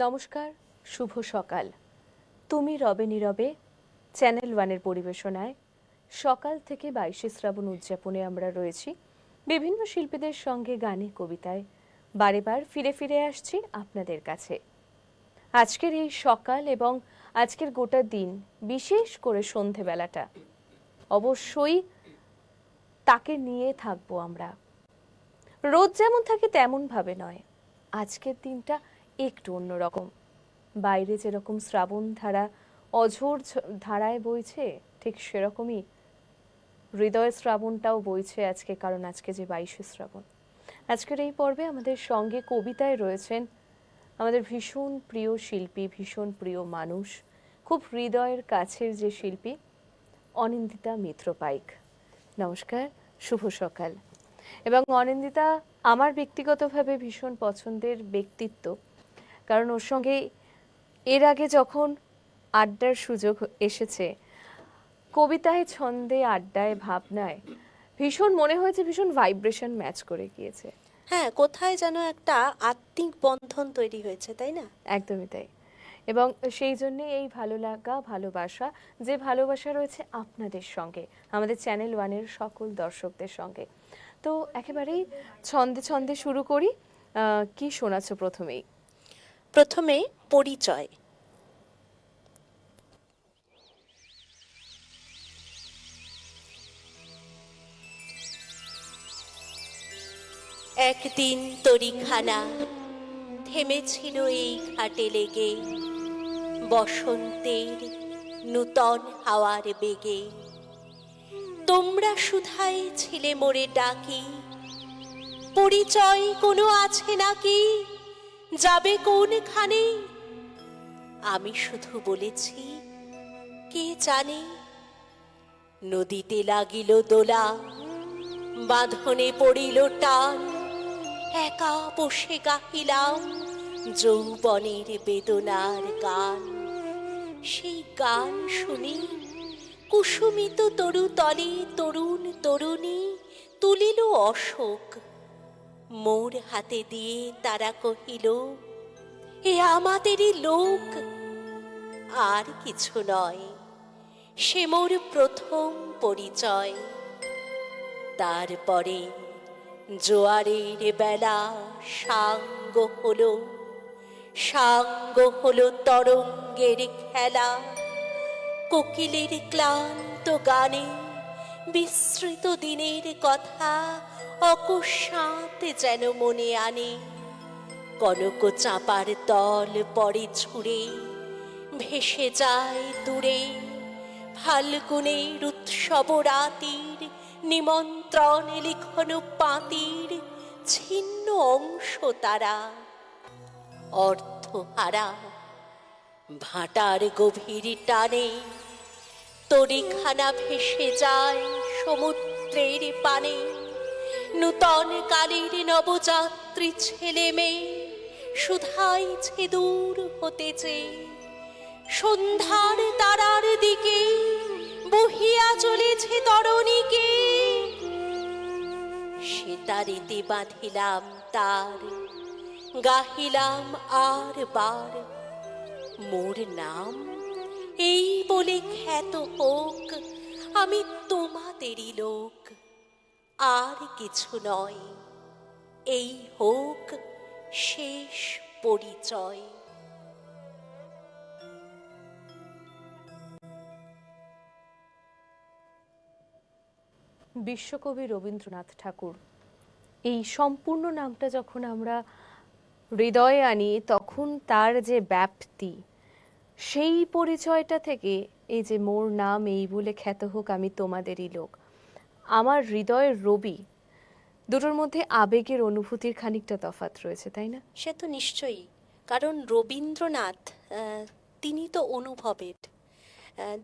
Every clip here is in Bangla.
নমস্কার, শুভ সকাল। তুমি রবে নীরবে চ্যানেল ওয়ানের পরিবেশনায় সকাল থেকে 22শে শ্রাবণ উদযাপনে আমরা রয়েছি বিভিন্ন শিল্পীদের সঙ্গে গানে কবিতায় বারে বার ফিরে ফিরে আসছি আপনাদের কাছে। আজকের এই সকাল এবং আজকের গোটা দিন, বিশেষ করে সন্ধেবেলাটা অবশ্যই তাকে নিয়ে থাকবো আমরা। রোজ যেমন থাকে তেমন ভাবে নয়, আজকের দিনটা একটু অন্যরকম। বাইরে যেরকম শ্রাবণ ধারা অঝোর ধারায় বইছে, ঠিক সেরকমই হৃদয় শ্রাবণটাও বইছে আজকে, কারণ আজকে যে 22শে শ্রাবণ। আজকের এই পর্বে আমাদের সঙ্গে কবিতায় রয়েছেন আমাদের ভীষণ প্রিয় শিল্পী, ভীষণ প্রিয় মানুষ, খুব হৃদয়ের কাছের যে শিল্পী অনিন্দিতা মিত্র পাইক। নমস্কার, শুভ সকাল। এবং অনিন্দিতা আমার ব্যক্তিগতভাবে ভীষণ পছন্দের ব্যক্তিত্ব, কারণ ওর সঙ্গে এর আগে যখন আড্ডার সুযোগ এসেছে, কবিতায়, ছন্দে, আড্ডায়, ভাবনায় ভীষণ মনে হয়েছে ভীষণ ভাইব্রেশন ম্যাচ করে গিয়েছে। হ্যাঁ, কোথায় যেন একটা আত্মিক বন্ধন তৈরি হয়েছে, তাই না? একদমই তাই। এবং সেই জন্যে এই ভালো লাগা, ভালোবাসা, যে ভালোবাসা রয়েছে আপনাদের সঙ্গে, আমাদের চ্যানেল ওয়ানের সকল দর্শকদের সঙ্গে। তো একেবারেই ছন্দে ছন্দে শুরু করি। কি শোনাচ্ছ প্রথমেই? প্রথমে পরিচয়। একদিন তরিখানা থেমেছিল এই ঘাটে লেগে, বসন্তের নূতন হাওয়ার বেগে। তোমরা শুধাই ছিলে মোরে ডাকি, পরিচয় কোনো আছে নাকি, যাবে কোনখানে? আমি শুধু বলেছি কে জানে। নদীতে লাগিল দোলা, বাঁধনে পড়িল টান, একা বসে গাহিলাম যৌবনের বেদনার গান। সেই গান শুনি কুসুমিত তরু তলে তরুণ তরুণী তুলিল অশোক, মোর হাতে দিয়ে তারা কহিল, এ আমাদেরই লোক। আর কিছু নয়, সে মোর প্রথম পরিচয়। তারপরে জোয়ারের বেলা সাঙ্গ হলো, সাঙ্গ হলো তরঙ্গের খেলা। কোকিলের ক্লান্ত গানে বিস্মৃত দিনের কথা অকস্মাৎ যেন মনে আনে। কনক চাঁপার তল পড়ে ছুঁড়ে, ভেসে যায় দূরে ফাল্গুনের উৎসব রাতির নিমন্ত্রণ লিখন পাতির ছিন্ন অংশ তারা অর্থহারা। ভাটার গভীর টানে তরিখানা ভেসে যায় সমুদ্রের পানে। নূতন কালের নবযাত্রী ছেলে মেয়ে শুধাইছে দূর হতেছে, সন্ধ্যার তারার দিকে বহিয়া চলেছে তরণীকে। সে তারিতে বাঁধিলাম তার, গাহিলাম আর বার, মোর নাম এই বলে খ্যাত হোক, আমি তোমাদেরই লোক। আর কিছু নয়, এই হোক শেষ পরিচয়। বিশ্বকবি রবীন্দ্রনাথ ঠাকুর, এই সম্পূর্ণ নামটা যখন আমরা হৃদয়ে আনি, তখন তার যে ব্যাপ্তি, সেই পরিচয়টা থেকে এই যে মোর নাম এই বলে খ্যাত হোক আমি তোমাদেরই লোক, আমার হৃদয়ের রবি, দুটোর মধ্যে আবেগের অনুভূতির খানিকটা তফাৎ রয়েছে, তাই না? সে তো নিশ্চয়ই, কারণ রবীন্দ্রনাথ তিনি তো অনুভবের।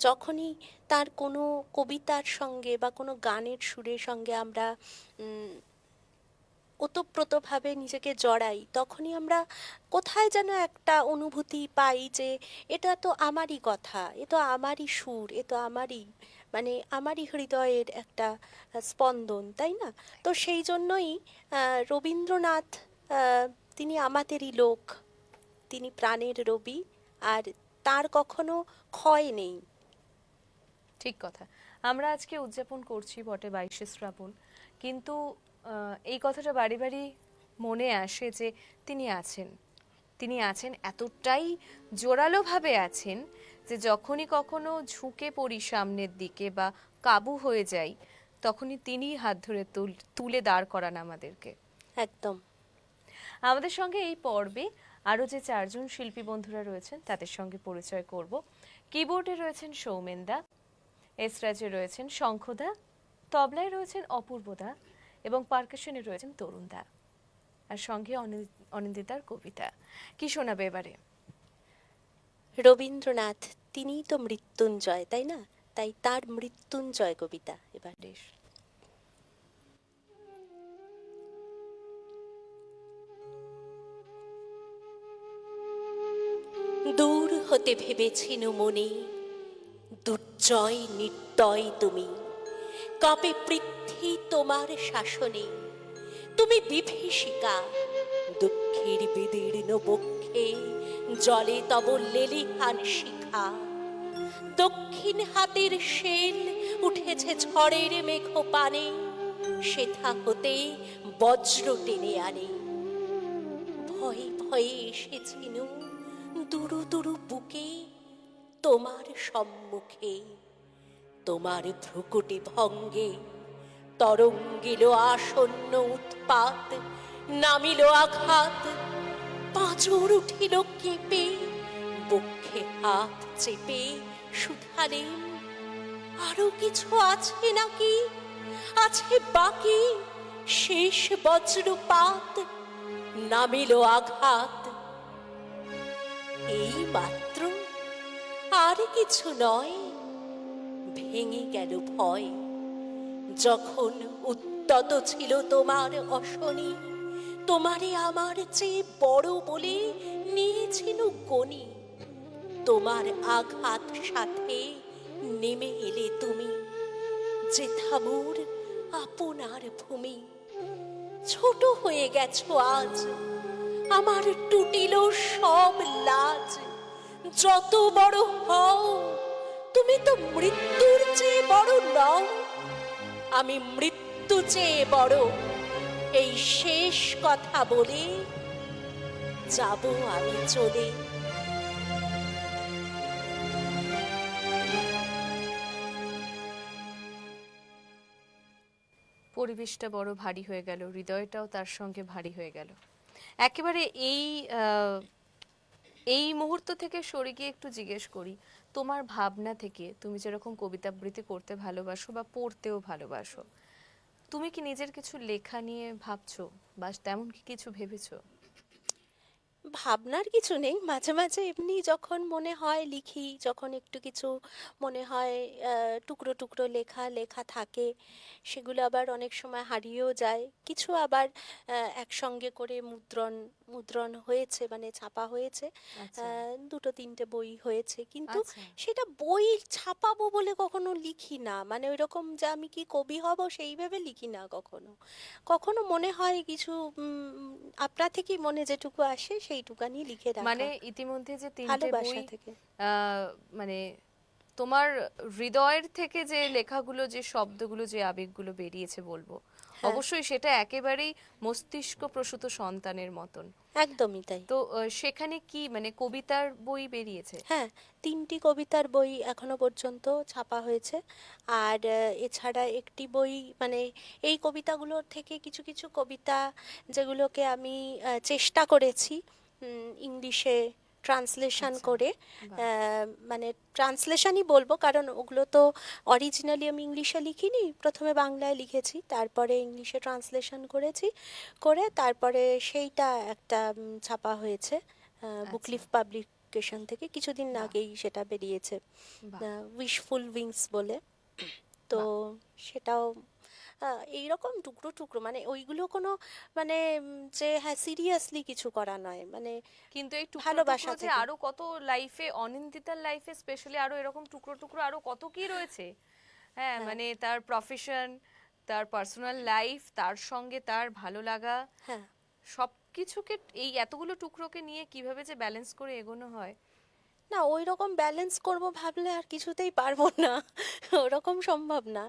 যখনই তার কোনো কবিতার সঙ্গে বা কোনো গানের সুরের সঙ্গে আমরা ওতপ্রোতভাবে নিজেকে জড়াই, তখনই আমরা কোথায় যেন একটা অনুভূতি পাই যে এটা তো আমারই কথা, এ তো আমারই সুর, এ তো আমারই, মানে আমারই হৃদয়ের একটা স্পন্দন, তাই না? তো সেই জন্যই রবীন্দ্রনাথ তিনি আমাদেরই লোক। তিনি প্রাণের রবি, আর তার কখনো ক্ষয় নেই। ঠিক কথা। আমরা আজকে উদযাপন করছি বটে 22শে শ্রাবণ, কিন্তু এই কথাটা বাড়ি বাড়ি মনে আসে যে তিনি আছেন, তিনি আছেন, এতটাই জোরালোভাবে আছেন যে যখনই কখনো ঝুঁকে পড়ি সামনের দিকে বা কাবু হয়ে যাই, তখনই তিনিই হাত ধরে তুলে দাঁড় করান আমাদেরকে। একদম। আমাদের সঙ্গে এই পর্বে আরও যে চারজন শিল্পী বন্ধুরা রয়েছেন তাদের সঙ্গে পরিচয় করব। কিবোর্ডে রয়েছেন সৌমেনদা, এসরাজে রয়েছেন শঙ্খদা, তবলায় রয়েছেন অপূর্বদা এবং পারকাশনে রয়েছেন তরুণদা, আর সঙ্গে অনিন্দিতার কবিতা। কি শোনাবে এবারে? রবীন্দ্রনাথ, তিনিই তো মৃত্যুঞ্জয়, তাই না? তাই তার মৃত্যুঞ্জয় কবিতা এবার। বেশ। দূর হতে ভেবেছিনু মনে, দুর্জয় নির্দয় তুমি, কাঁপে পৃথ্বী তোমার শাসনে, তুমি বিভীষিকা, দুঃখের বিদীর্ণ বক্ষে জলে তব লেলিহান শিখা, দক্ষিণ হাতের শেল উঠেছে ঝড়ের মেঘ পানে, সেথা হতে বজ্র টেনে আনে, ভয়ে ভয়ে এসেছিনু দুরু দুরু বুকে, তোমার সম্মুখে, তোমার ভ্রুকুটি ভঙ্গে তরঙ্গিল আসন্ন উৎপাত, নামিল আঘাত, পাঁজর উঠিল কেঁপে, বক্ষে হাত চেপে শুধালেন, আরো কিছু আছে নাকি, আছে বাকি, শেষ বজ্রপাত, নামিল আঘাত। এই মাত্র, আর কিছু নয়, ভেঙে গেল ভয়, যখন উদ্যত ছিল তোমার অশনি, তোমারে আমার চেয়ে বড় বলে নিয়েছিল গনি, তোমার আঘাত সাথে নেমে এলে তুমি, যেথা মোর আপনার ভূমি, ছোট হয়ে গেছো আজ, আমার টুটিল সব লাজ, যত বড় হও তুমি তো মৃত্যুর চেয়ে বড় নও, আমি মৃত্যু চেয়ে বড়, এই শেষ কথা বলে যাব আমি চলে। পরিবেশটা বড় ভারী হয়ে গেল, হৃদয়টাও তার সঙ্গে ভারী হয়ে গেল। একেবারে এই মুহূর্ত থেকে সরে গিয়ে একটু জিজ্ঞেস করি, তোমার ভাবনা থেকে, তুমি যেরকম কবিতা আবৃত্তি করতে ভালোবাসো বা পড়তেও ভালোবাসো, তুমি কি নিজের কিছু লেখা নিয়ে ভাবছো বা তেমন কি কিছু ভেবেছো? ভাবনার কিছু নেই, মাঝে মাঝে এমনি যখন মনে হয় লিখি, যখন একটু কিছু মনে হয় টুকরো টুকরো লেখা লেখা থাকে, সেগুলো আবার অনেক সময় হারিয়েও যায়, কিছু আবার একসঙ্গে করে মুদ্রণ মুদ্রণ হয়েছে, মানে ছাপা হয়েছে, আচ্ছা দুটো তিনটে বই হয়েছে, কিন্তু আচ্ছা। সেটা বই ছাপাবো বলে কখনো লিখি না, মানে ওইরকম যে আমি কি কবি হব সেই ভেবে লিখি না কখনো। কখনো মনে হয় কিছু আপনার থেকেই মনে যেটুকু আসে সেইটুকানি লিখে মানে রাখা, ইতিমধ্যে যে তিনটে বই, ভালোবাসা থেকে। মানে তোমার হৃদয়ের থেকে যে লেখাগুলো, যে শব্দগুলো, যে আবেগগুলো বেরিয়েছে বলবো, হ্যাঁ, অবশ্যই সেটা একেবারেই মস্তিষ্ক প্রসূত সন্তানের মতন। একদমই তাই। তো সেখানে কি মানে কবিতার বই বেরিয়েছে? হ্যাঁ, তিনটি কবিতার বই এখনো পর্যন্ত ছাপা হয়েছে, আর এছাড়া একটি বই, মানে এই কবিতাগুলোর থেকে কিছু কিছু কবিতা যেগুলোকে আমি চেষ্টা করেছি ইংলিশে ট্রান্সলেশন আচ্ছা, করে, বাহ। মানে ট্রান্সলেশনই বলবো, কারণ ওগুলো তো অরিজিনালি আমি ইংলিশে লিখিনি, প্রথমে বাংলায় লিখেছি, তারপরে ইংলিশে ট্রান্সলেশন করেছি, করে তারপরে সেইটা একটা ছাপা হয়েছে আচ্ছা, বুকলিফ পাবলিকেশন থেকে, কিছুদিন বাহ আগেই সেটা বেরিয়েছে, বাহ উইশফুল উইংস বলে। তো বাহ। সেটাও এইরকম টুকরো টুকরো, মানে ওইগুলো কোনো, মানে যে হ্যাঁ সিরিয়াসলি কিছু করা নয়, মানে কিন্তু এই টুকরো ভালোবাসা টুকরো যে থেকে। আরো কত লাইফে, অনিন্দিতার লাইফে স্পেশালি আরো এরকম টুকরো টুকরো আরো কত কি রয়েছে। হ্যাঁ, হ্যাঁ, মানে তার প্রফেশন, তার পার্সোনাল লাইফ, তার সঙ্গে তার ভালো লাগা, হ্যাঁ, সব সবকিছুকে, এই এতগুলো টুকরোকে নিয়ে কিভাবে যে ব্যালেন্স করে এগোনো হয়। না, ওই রকম ব্যালেন্স করব ভাবলে আর কিছুতেই পারবো না। ওরকম সম্ভব না।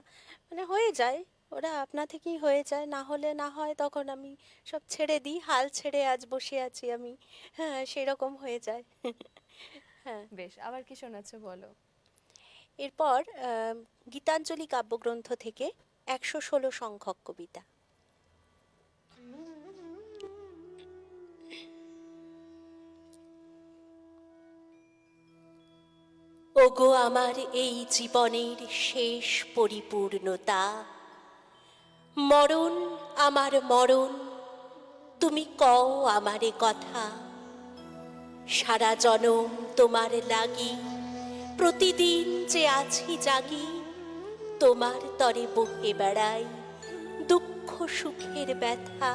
মানে হয়ে যায়, ওরা আপনা থেকেই হয়ে যায়, না হলে না হয় তখন আমি সব ছেড়ে দিই, হাল ছেড়ে আজ বসে আছি আমি। হ্যাঁ, সেরকম হয়ে যায়। হ্যাঁ। বেশ, আবার কি শোনাচ্ছ বলো। এরপর গীতাঞ্জলি কাব্যগ্রন্থ থেকে ১১৬ সংখ্যক কবিতা। ওগো আমার এই জীবনের শেষ পরিপূর্ণতা, মরণ আমার মরণ, তুমি কও আমারে কথা। সারা জনম তোমার লাগি, প্রতিদিন যে আছি জাগি, তোমার তরে বহে বেড়াই দুঃখ সুখের ব্যথা।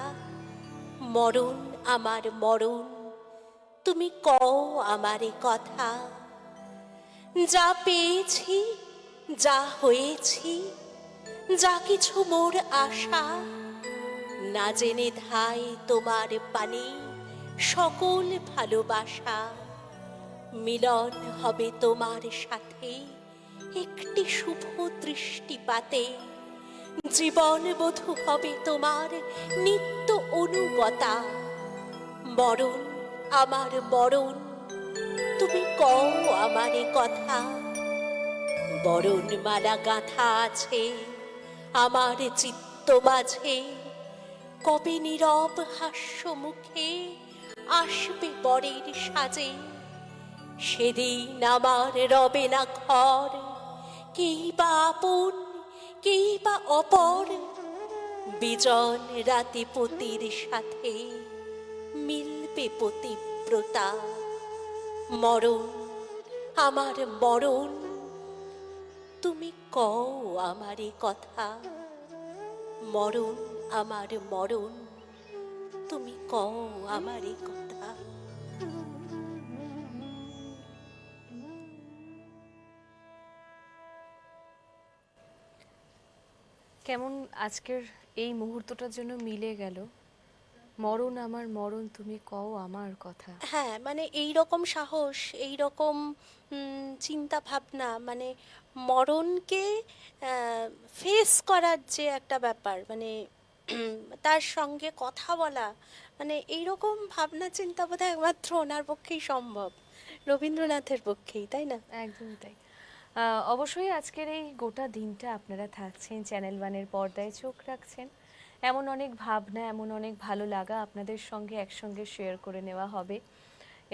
মরণ আমার মরণ, তুমি কও আমারে কথা। যা পেয়েছি, যা হয়েছি, যা কিছু মোর আশা, না জেনে ধাই তোমার পানে সকল ভালোবাসা। মিলন হবে তোমার সাথে একটি শুভ দৃষ্টিপাতে, জীবন বধূ হবে তোমার নিত্য অনুগতা। মরণ আমার মরণ, তুমি কও আমারে কথা। বরণ মালা গাঁথা আছে আমার চিত্ত মাঝে, কবে নীরব হাস্য মুখে আসবে বরের সাজে। সেদিন আমার রবে না ঘর, কেই বা আপন কেই বা অপর, বিজন রাতে পতির সাথে মিলবে পতিব্রতা। মরণ আমার মরণ, তুমি কও আমারে কথা। মরণ আমার মরণ, তুমি কও আমারে কথা। কেমন আজকের এই মুহূর্তটার জন্য মিলে গেল, মরণ আমার মরণ, তুমি কও আমার কথা। হ্যাঁ, মানে এই রকম সাহস, এই রকম চিন্তা ভাবনা, মানে মরণকে ফেস করার যে একটা ব্যাপার, মানে তার সঙ্গে কথা বলা, মানে এই রকম ভাবনা চিন্তা বোধহয় একমাত্র ওনার পক্ষেই সম্ভব, রবীন্দ্রনাথের পক্ষেই, তাই না? একদমই তাই। অবশ্যই আজকের এই গোটা দিনটা আপনারা থাকছেন চ্যানেল ওয়ানের পর্দায়, চোখ রাখছেন, এমন অনেক ভাবনা, এমন অনেক ভালো লাগা আপনাদের সঙ্গে একসঙ্গে শেয়ার করে নেওয়া হবে।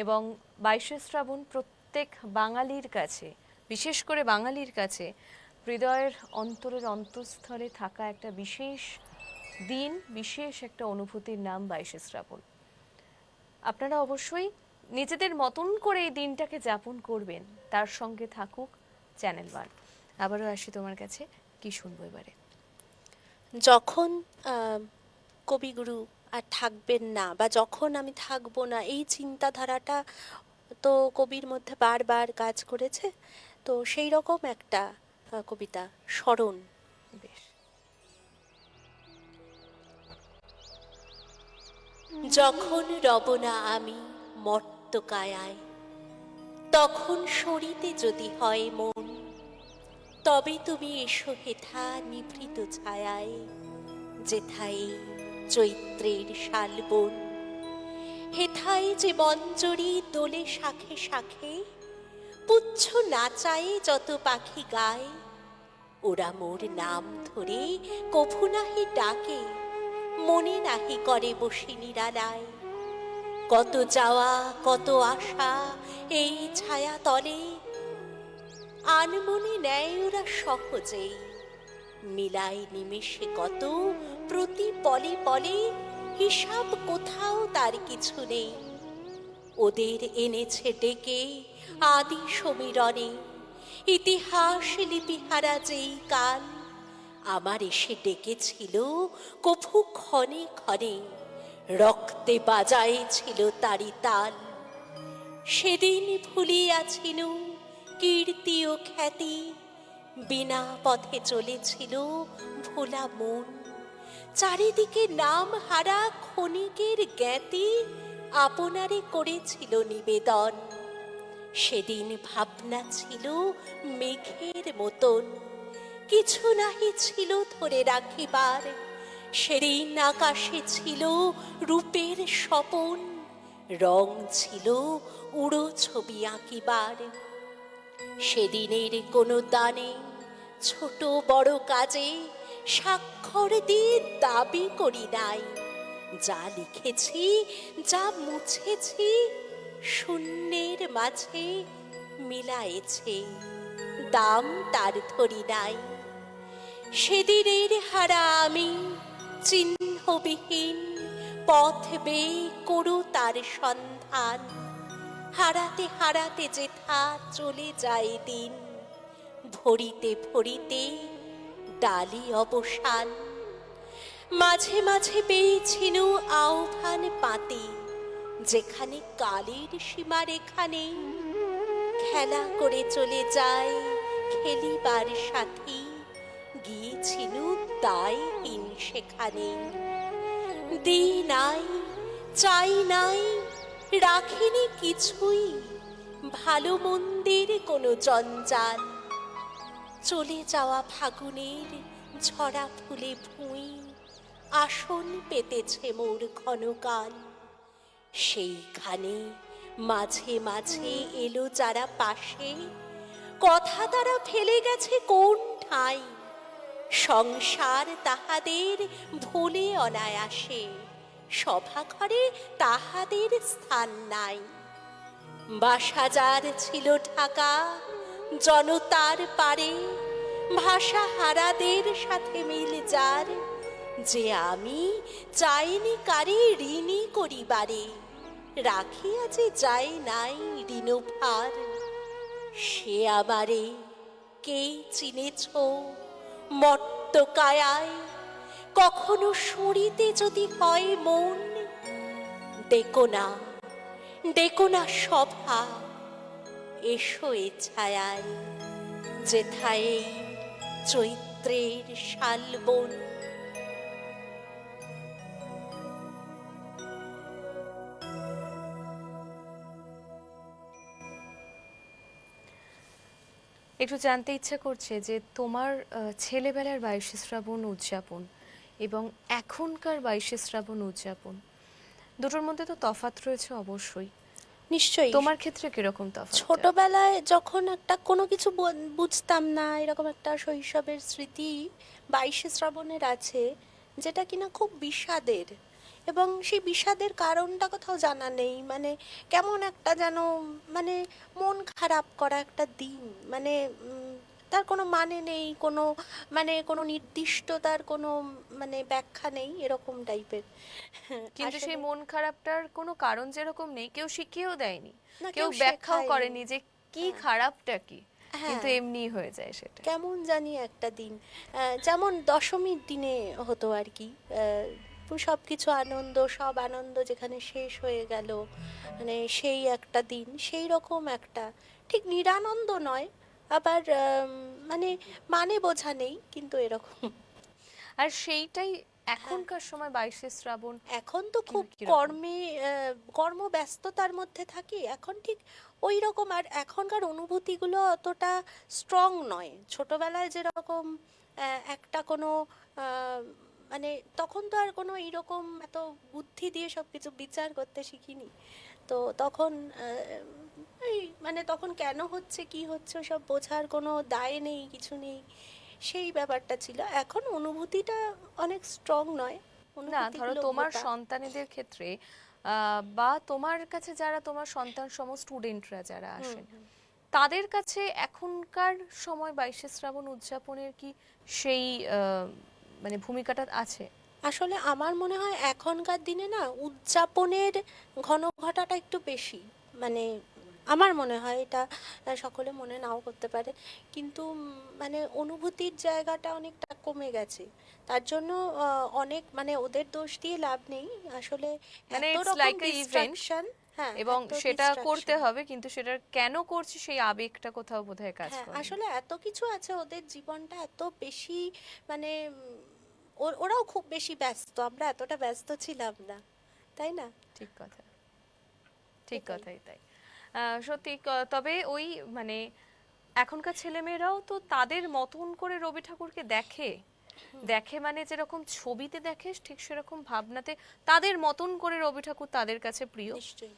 এবং 22শে শ্রাবণ প্রত্যেক বাঙালির কাছে, বিশেষ করে বাঙালির কাছে হৃদয়ের অন্তরের অন্তঃস্থলে থাকা একটা বিশেষ দিন, বিশেষ একটা অনুভূতির নাম 22শে শ্রাবণ। আপনারা অবশ্যই নিজেদের মতন করে এই দিনটাকে যাপন করবেন, তার সঙ্গে থাকুক চ্যানেল ওয়ান। আবারও আসি তোমার কাছে, কি শুনবো এবারে? যখন কবিগুরু আর থাকবেন না, বা যখন আমি থাকবো না, এই চিন্তাধারাটা তো কবির মধ্যে বারবার কাজ করেছে। তো সেই রকম একটা কবিতা, স্মরণ। বেশ। যখন রব না আমি মর্তকায়ায়, তখন সরিতে যদি হয় মন, তবে তুমি এসো হেথা নিভৃত ছায়ায়, যেথায় চৈত্রের শালবন। হেথায় যে মঞ্জরি দোলে শাখে শাখে, পুচ্ছ নাচায়ে যত পাখি গায়, ওরা মোর নাম ধরে কভু নাহি ডাকে, মনে নাহি করে বসে নিরালায়। কত যাওয়া কত আশা এই ছায়া তলে, আনমনে নেয় ওরা সহজেই, মিলায় নিমেষে কত প্রতি পলে পলে, হিসাব কোথাও তার কিছু নেই। ওদের এনেছে ডেকে আদি সমীরণে, ইতিহাস লিপিহারা যেই কাল, আমার এসে ডেকেছিল কভু ক্ষণে ক্ষণে, রক্তে বাজাইছিল তারি তাল। সেদিন ভুলিয়াছিনু কীর্তি ও খ্যাতি, বিনা পথে চলেছিল ভোলা মন। চারিদিকে নাম হারা ক্ষণিকের জ্ঞাতি আপনারে করেছিল নিবেদন। সেদিন ভাবনা ছিল মেঘের মতন, কিছু নাহি ছিল ধরে রাখিবার। সেদিন আকাশে ছিল রূপের স্বপন, রং ছিল উড়ো ছবি আঁকিবার। সেদিনের কোনো দানে ছোট বড় কাজে স্বাক্ষর দিয়ে দাবি করি নাই। যা লিখেছি, যা মুছেছি, শূন্যের মাঝে মিলায়েছে, দাম তার ধরি নাই। সেদিনের হারা আমি চিহ্নবিহীন পথ বেয়ে করু তার সন্ধান। হারাতে হারাতে যেথা চলে যায় দিন, ভরিতে ভরিতে ডালি অবসান। মাঝে মাঝে পেয়েছিনু আহ্বান পাতি, যেখানে কালের সীমারেখা নেই। খেলা করে চলে যায় খেলিবার সাথী, গিয়েছিনু তাই হীন সেখানে। দিই নাই, চাই নাই, রাখিনি কিছুই, ভালো মন্দের কোনো জঞ্জাল। চলে যাওয়া ফাগুনের ঝরা ফুলে ভুঁই আসন পেতেছে মোর ক্ষণকাল। সেইখানে মাঝে মাঝে এলো যারা পাশে, কথা তারা ফেলে গেছে কোন ঠাঁই। সংসার তাহাদের ভুলে অনায়াসে, সভাঘরে তাহাদের স্থান নাই। বাসা যার ছিল ঢাকা জনতার পারে, ভাষা হারাদের সাথে মিল যার। যে আমি চাইনি কারে ঋণী করিবারে, রাখিয়া যে যায় নাই ঋণভার। সে আমারে কে চিনেছ মর্তকায়ায়, কখনো শুঁড়িতে যদি হয় মন। ডেকো না, ডেকো না সভা, এসো এ ছায়ায়, যেথায় এই চৈত্রের শালবন। একটু জানতে ইচ্ছা করছে যে তোমার ছেলেবেলার 22শে শ্রাবণ উদযাপন এবং এখনকার 22শে শ্রাবণ উদযাপন, দুটোর মধ্যে তো তফাৎ রয়েছে অবশ্যই। নিশ্চয়ই। তোমার ক্ষেত্রে কিরকম তফাৎ? ছোটবেলায় যখন একটা কোনো কিছু বুঝতাম না, এরকম একটা শৈশবের স্মৃতি 22শে শ্রাবণের আছে, যেটা কিনা খুব বিষাদের। এবং সেই বিষাদের কারণটা কোথাও জানা নেই, মানে কেমন একটা যেন মানে মন খারাপ করা একটা দিন, মানে তার কোনো মানে নেই, কোনো মানে কোনো নির্দিষ্ট তার কোনো মানে ব্যাখ্যা নেই, এরকম টাইপের। কিন্তু সেই আসলে মন খারাপটার কোনো কারণ যেরকম নেই, কেউ শিখিয়েও দেয়নি, না, কেউ কেউ ব্যাখ্যাও শেখায়নি। করেনি যে কি হ্যাঁ। খারাপটা কি, কিন্তু হ্যাঁ, এমনি হয়ে যায় সেটা। কেমন জানি একটা দিন, যেমন দশমীর দিনে হতো আর কি। সব কিছু আনন্দ, সব আনন্দ যেখানে শেষ হয়ে গেল, মানে সেই একটা দিন, সেই রকম একটা, ঠিক নিরানন্দ নয়, আবার মানে মানে বোঝা নেই, কিন্তু এরকম। আর সেইটাই এখনকার সময় 22শে শ্রাবণ এখন তো খুব কিরকম? কর্মে কর্মব্যস্ততার মধ্যে থাকি, এখন ঠিক ওই রকম আর এখনকার অনুভূতিগুলো অতটা স্ট্রং নয়। ছোটবেলায় যেরকম একটা কোনো আহ, মানে তখন তো আর কোনো এইরকম এত বুদ্ধি দিয়ে সব কিছু বিচার করতে শিখিনি। তো তখন এই মানে তখন কেন হচ্ছে কি হচ্ছে সব বোঝার কোনো দায় নেই, কিছু নেই, সেই ব্যাপারটা ছিল। এখন অনুভূতিটা অনেক স্ট্রং নয়, না, ধরো অনুভূতিগুলো তোমার মোটা। সন্তানেদের ক্ষেত্রে বা তোমার কাছে যারা তোমার সন্তান সম স্টুডেন্টরা যারা হুম আসেন, হুম। তাদের কাছে এখনকার সময় 22শে শ্রাবণ উদযাপনের কি সেই মানে ভূমিকাটা আছে? আসলে আমার মনে হয় এখনকার দিনে না উদযাপনের ঘনঘটাটা একটু বেশি, মানে আমার মনে হয় এটা, সকলে মনে নাও করতে পারে, কিন্তু মানে অনুভূতির জায়গাটা অনেকটা কমে গেছে। তার জন্য অনেক মানে ওদের দোষ দিয়ে লাভ নেই আসলে, মানে এত ইটস রকম লাইক আ ইভেন্ট, ডিস্ট্রাকশন। হ্যাঁ, এবং এত সেটা করতে ডিস্ট্রাকশন। হবে, কিন্তু সেটা কেন করছি সেই আবেগটা কোথাও বোধহয় কাজ হ্যাঁ, করে না। আসলে এত কিছু আছে, ওদের জীবনটা এত বেশি মানে ওরাও খুব বেশি ব্যস্ত, আমরা এতটা ব্যস্ত ছিলাম না, তাই না? ঠিক কথা, ঠিক সেটাই। কথাই তাই। সত্যি তবে ওই মানে এখনকার ছেলেমেয়েরাও তো তাদের মতন করে রবি ঠাকুরকে দেখে, দেখে মানে যেরকম ছবিতে দেখে ঠিক সেরকম ভাবনাতে তাদের মতন করে রবি ঠাকুর তাদের কাছে প্রিয়। নিশ্চয়ই।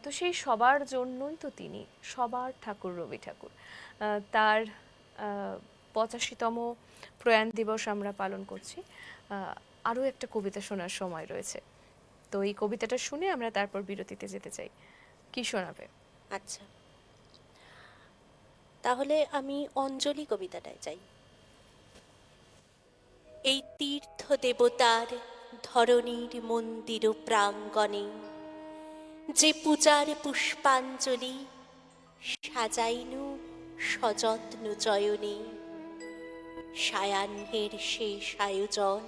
তো সেই সবার জন্যই তো তিনি সবার ঠাকুর রবি ঠাকুর। তার 85তম প্রয়াণ দিবস আমরা পালন করছি। আরও একটা কবিতা শোনার সময় রয়েছে, তো এই কবিতাটা শুনে আমরা তারপর বিরতিতে যেতে চাই। কি শোনাবে? আচ্ছা, তাহলে আমি অঞ্জলি কবিতাটায় যাই। এই তীর্থ দেবতার ধরণীর মন্দির প্রাঙ্গণে যে পূজার পুষ্পাঞ্জলি সাজাইনু সযত্ন চয়নে, সায়াহ্নের শেষ আয়োজন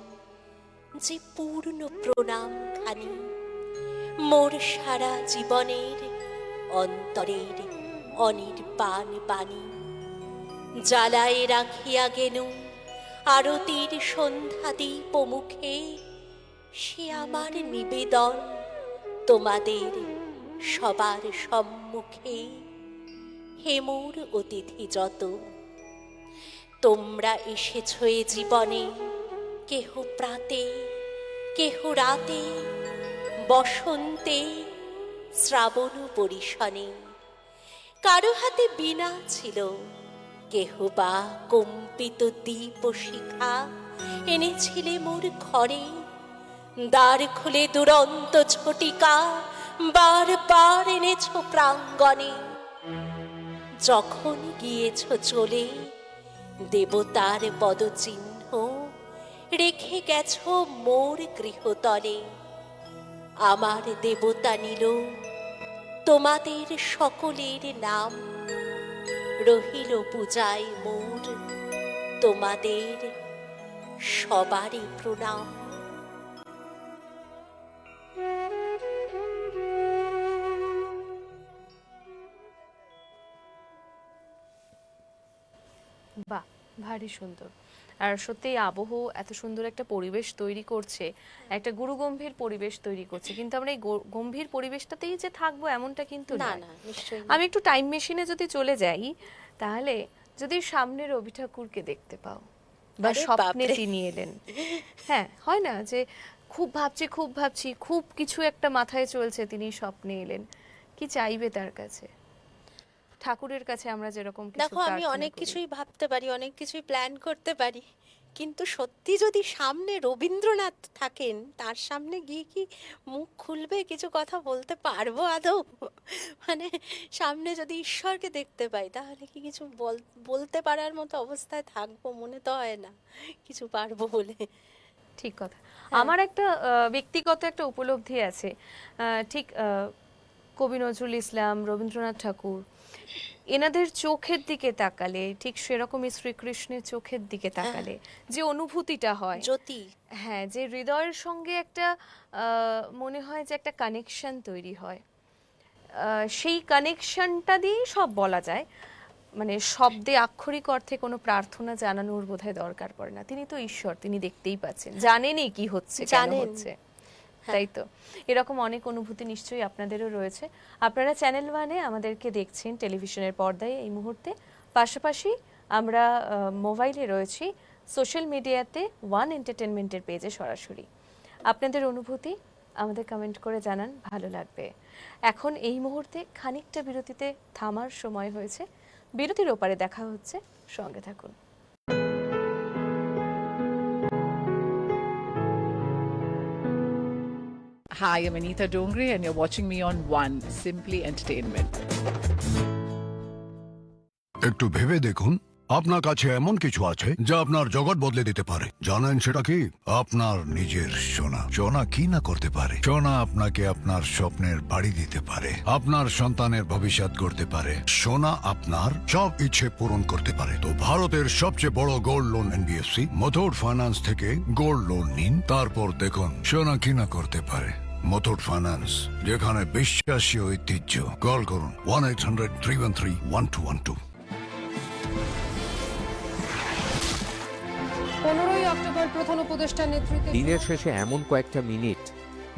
যে পূর্ণ প্রণাম খানি মোর সারা জীবনের অন্তরের অনির্বাণ বাণী জ্বালায় রাখিয়া গেনু আরতির সন্ধ্যা দীপ মুখে, সে আমার নিবেদন তোমাদের সবার সম্মুখে। হে মোর অতিথি যত, তোমরা এসেছ এ জীবনে, কেহ প্রাতে কেহ রাতে, বসন্তে শ্রাবণ পরিশনে। কারো হাতে বীণা ছিল, কেহ বা কম্পিত দীপ শিখা এনেছিলে মোর ঘরে। দ্বার খুলে দুরন্ত ঝটিকা বারবার এনেছ প্রাঙ্গণে। যখন গিয়েছ চলে দেবতার পদচিহ্ন রেখে গেছ মোর গৃহতলে। আমার দেবতা নিল তোমাদের সকলের নাম, রহিল পূজায় মোর তোমাদের সবারই প্রণাম। বাহ, ভারী সুন্দর। আর সত্যি আবহ এত সুন্দর একটা পরিবেশ তৈরি করছে, একটা গুরুগম্ভীর পরিবেশ তৈরি করছে, কিন্তু আমরা এই গম্ভীর পরিবেশটাতেই যে থাকবো এমনটা কিন্তু না নয়। না, নিশ্চয়ই না। আমি একটু টাইম মেশিনে যদি চলে যাই, তাহলে যদি সামনে রবি ঠাকুরকে দেখতে পাও বা আরে স্বপ্নে বাপরে! তিনি এলেন, হ্যাঁ হয় না যে খুব ভাবছি খুব ভাবছি, খুব কিছু একটা মাথায় চলছে, তিনি স্বপ্নে এলেন, কি চাইবে তার কাছে? ঠাকুরের কাছে আমরা যেরকম কিছু দেখো, আমি প্রার্থনা অনেক করি। কিছুই ভাবতে পারি, অনেক কিছুই প্ল্যান করতে পারি, কিন্তু সত্যি যদি সামনে রবীন্দ্রনাথ থাকেন, তার সামনে গিয়ে কি মুখ খুলবে, কিছু কথা বলতে পারবো আদৌ? মানে সামনে যদি ঈশ্বরকে দেখতে পাই, তাহলে কি কিছু বলতে পারার মতো অবস্থায় থাকবো? মনে তো হয় না কিছু পারবো বলে। ঠিক কথা। হ্যাঁ। আমার একটা ব্যক্তিগত একটা উপলব্ধি আছে। ঠিক কবি নজরুল ইসলাম, রবীন্দ্রনাথ ঠাকুর, এনাদের চোখের দিকে তাকালে, ঠিক সেরকমই শ্রীকৃষ্ণের চোখের দিকে তাকালে যে অনুভূতিটা হয়, জ্যোতি। হ্যাঁ, যে হৃদয়ের সঙ্গে একটা মনে হয় যে একটা কানেকশন তৈরি হয়, সেই কানেকশনটা দিয়েই সব বলা যায়। মানে শব্দে আক্ষরিক অর্থে কোনো প্রার্থনা জানানোর বোধহয় দরকার পড়ে না, তিনি তো ঈশ্বর, তিনি দেখতেই পাচ্ছেন, জানেনই কি হচ্ছে, কেন জানেন। হচ্ছে। হ্যাঁ। তাই তো, এরকম অনেক অনুভূতি নিশ্চয়ই আপনাদেরও রয়েছে। আপনারা চ্যানেল ওয়ানে আমাদেরকে দেখছেন টেলিভিশনের পর্দায় এই মুহূর্তে, পাশাপাশি আমরা মোবাইলে রয়েছি, সোশ্যাল মিডিয়াতে ওয়ান এন্টারটেনমেন্টের পেজে সরাসরি। আপনাদের অনুভূতি আমাদের কমেন্ট করে জানান, ভালো লাগবে। এখন এই মুহূর্তে খানিকটা বিরতিতে থামার সময় হয়েছে, বিরতির ওপারে দেখা হচ্ছে, সঙ্গে থাকুন। Hi, I'm Anita Dongre, and you're watching me on One Simply Entertainment. একটু ভেবে দেখুন, আপনার কাছে এমন কিছু আছে যা আপনার জগৎ বদলে দিতে পারে। জানেন সেটা কি? আপনার নিজের সোনা। সোনা কি না করতে পারে? সোনা আপনাকে আপনার স্বপ্নের বাড়ি দিতে পারে, আপনার সন্তানের ভবিষ্যৎ করতে পারে, সোনা আপনার সব ইচ্ছে পূরণ করতে পারে। তো ভারতের সবচেয়ে বড় gold loan NBFC Muthoot finance থেকে গোল্ড লোন নিন, তারপর দেখুন সোনা কি না করতে পারে। মুথুট ফাইন্যান্স, যেখানে বিশ্বাসী ঐতিহ্য। কল করুন 1-800-313-1212। 15ই অক্টোবর প্রধান উপদেষ্টার নেতৃত্বে দিনের শেষে এমন কয়েকটা মিনিট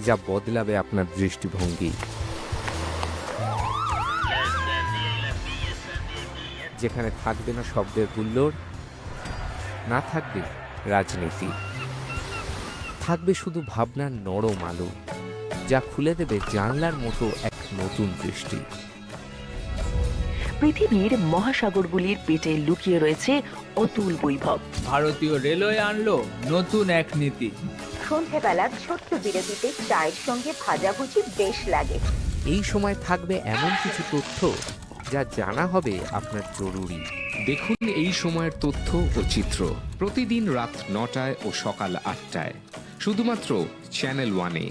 যা বদলাবে আপনার দৃষ্টিভঙ্গি, যেখানে থাকবে না শব্দের হুল্লোড়, না থাকবে রাজনীতি, থাকবে শুধু ভাবনার নরম আলো, যা খুলে দেবে জানলার মতো এক নতুন দৃষ্টি। পৃথিবীর মহাসাগরগুলির পেটে লুকিয়ে রয়েছে অতুল বৈভব। ভারতীয় রেলওয়ে আনলো নতুন এক নীতি। সন্ধ্যাবেলার ছোট্ট বিরতিতে চায়ের সঙ্গে ভাজাভুজি বেশ লাগে। এই সময় থাকবে এমন কিছু তথ্য যা জানা হবে আপনার জরুরি। দেখুন এই সময়ের তথ্য ও চিত্র প্রতিদিন রাত ৯টায় ও সকাল ৮টায় শুধুমাত্র চ্যানেল ওয়ানে।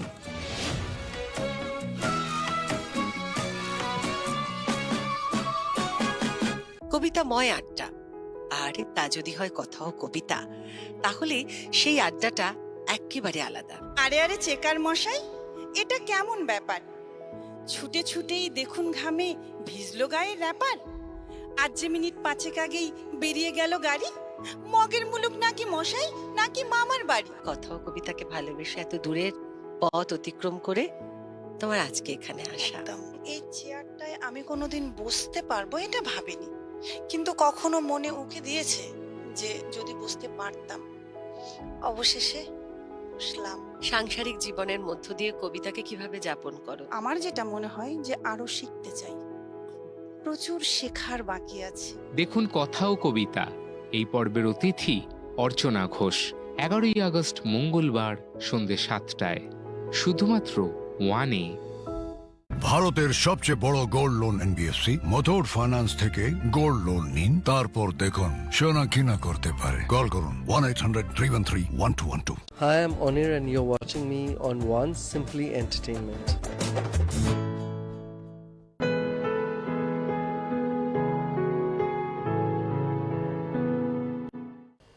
কবিতাময় আড্ডা, আর তা যদি হয় কথা ও কবিতা, তাহলে সেই আড্ডাটা একেবারে আলাদা। আরে আরে চেকার মশাই, এটা কেমন ব্যাপার? ছুটে ছুটেই দেখুন ঘামে ভিজলো গায়ে র্যাপার। আজ যে মিনিট ৫ আগেই বেরিয়ে গেল গাড়ি। মগের মুলুক নাকি মশাই, নাকি মামার বাড়ি? কথা ও কবিতাকে ভালোবেসে এত দূরের পথ অতিক্রম করে তোমার আজকে এখানে আসা। এই চেয়ারটায় আমি কোনোদিন বসতে পারবো এটা ভাবিনি, কিন্তু কখনো মনে উকি দিয়েছে যে যদি বসতে পারতাম। অবশেষে বসলাম। সাংসারিক জীবনের মধ্য দিয়ে কবিতাকে কিভাবে যাপন করো? আমার যেটা মনে হয় যে আরো শিখতে চাই, প্রচুর শেখার বাকি আছে। দেখুন কথা ও কবিতা, এই পর্বের অতিথি অর্চনা ঘোষ। ১১ই আগস্ট মঙ্গলবার সন্ধ্যে ৭টায় শুধুমাত্র ওয়ানে। ভারতের সবচেয়ে বড় gold loan NBFC Muthoot finance থেকে গোল্ড লোন নিন, তারপর দেখুন সোনা কি না করতে পারে। কল করুন 1-800-313-1212। Hi, I'm Onir and you're watching me on One Simply Entertainment.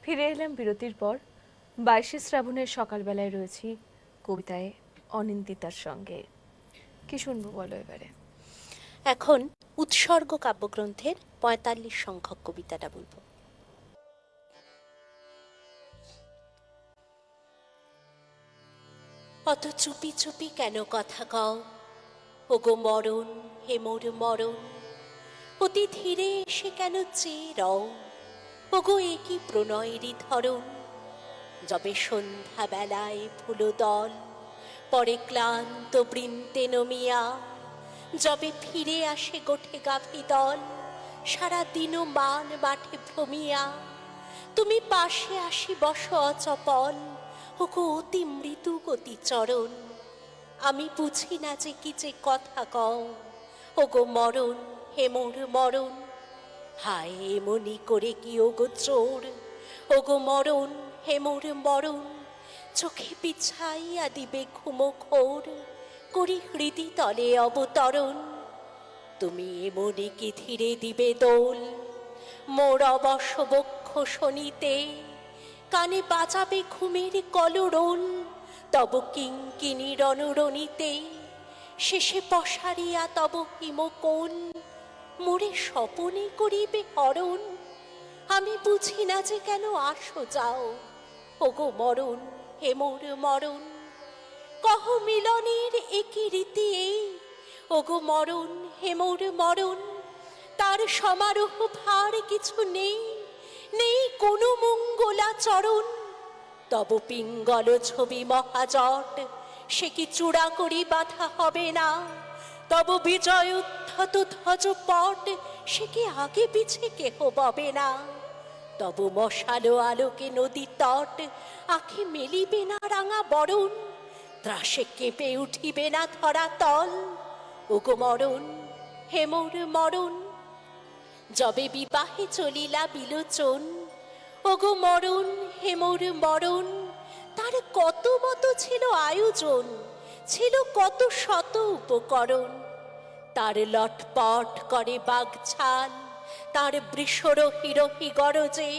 ফিরে এলাম বিরতির পর। ২২শে শ্রাবণের সকালবেলায় রয়েছি কবিতায় অনিন্দিতার সঙ্গে। কি শুনবো বলো এবারে? এখন উৎসর্গ কাব্যগ্রন্থের ৪৫ সংখ্যক কবিতাটা বলবো। অত চুপি চুপি কেন কথা কও, ওগো মরণ হে মোর মরণ, অতি ধীরে এসে কেন চেয়ে রও, ওগো এ কি প্রণয়েরই ধরন। যবে সন্ধ্যা বেলায় ফুলদল পরে ক্লান্ত বৃন্তে নমিয়া, যবে ফিরে আসে গোঠে গাভী দল সারা দিনও মান মাঠে ভ্রমিয়া, তুমি পাশে আসি বস অচপল, ওগো অতি মৃদু গতি চরণ। আমি বুঝি না যে কি যে কথা কও, ওগো মরণ হে মোর মরণ। হায় এমনি করে কি ওগো চোর, ওগো মরণ হে মোর মরণ। চোখে বিছাইয়া দিবে ঘুমো ঘোর, করি হৃদি তলে অবতরণ। তুমি এমনি কি ধীরে দিবে দোল, মোর অবশ বক্ষ শনিতে, কানে বাজাবে ঘুমের কলরোল, তব কিঙ্কিনী রণরণিতে। শেষে পসারিয়া তব হিমকোল, মোরে স্বপনে করিবে হরণ। আমি বুঝি না যে কেন আসো যাও, ওগো মরণ হে মোর মরণ। কহ মিলনের একই রীতি এই, ওগো মরণ হে মোর মরণ। তার সমারোহ ভার কিছু নেই, নেই কোনো মঙ্গলাচরণ। তব পিঙ্গল ছবি মহাজট, সে কি চূড়া করি বাধা হবে না। তব বিজয় উদ্ধত ধ্বজপট, সে কি আগে পিছে কেহ ববে না। তব মশালো আলোকে নদী তট, আখি মেলিবে না রাঙা বরণ। ত্রাসে কেঁপে উঠিবে না ধরা তল, ওগো মরণ হে মোর মরণ। যবে বিবাহে চলিলা বিলোচন, ওগো মরণ হে মোর মরণ। তার কত মতো ছিল আয়োজন, ছিল কত শত উপকরণ। তার লটপট করে বাগছাল, তার বৃষরহি রহি গরজে।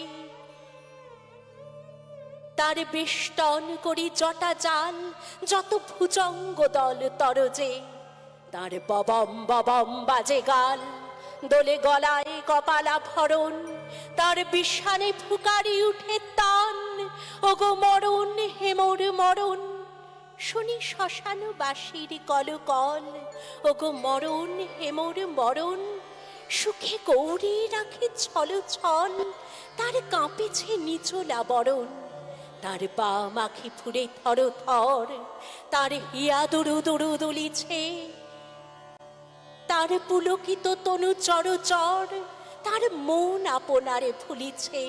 তার বেষ্টন করি জটা জাল, যত ভুজঙ্গ দল তরজে। তার ববম ববম বাজে গাল, দোলে গলায় কপালা ভরণ। তার বিষানে ফুকারি উঠে তান, ওগো মরণ হে মোর মরণ, শুনি শ্মশান বাসির কলকল। ওগো মরণ হে মোর মরণ, সুখে গৌরী রাখে ছল ছল। তার কাঁপেছে নিচলা বরণ, তার পা মাখি ফুরে থর থর, তার হিয়া দুরু দুরু দুলিছে, তার পুলকিত তনু চর চর, তার মন আপনারে ভুলিছে।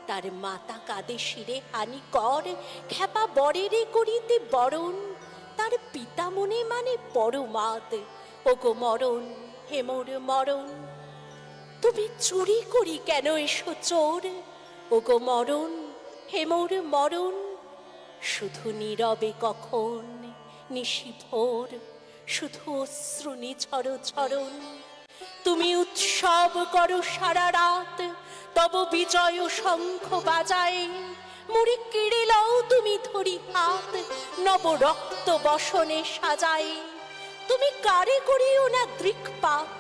তার মাতা কাঁদে শিরে হানি কর, খেপা বরেরে করিতে বরণ। তার পিতা মনে মানে পরমাদ, ওগো মরণ হে মোর মরণ। তুমি চুরি করি কেন এসো চোর, ওগো মরণ হে মোর মরণ। শুধু নীরবে কখন নিশি ভোর, শুধু অশ্রু নিঝর ঝরণ। তুমি উৎসব করো সারা রাত, তব বিজয় শঙ্খ বাজায়। মুড়ি কেড়ে লও তুমি ধরি হাত, নব রক্ত বসনে সাজায়। তুমি কারে করিও না দৃকপাত,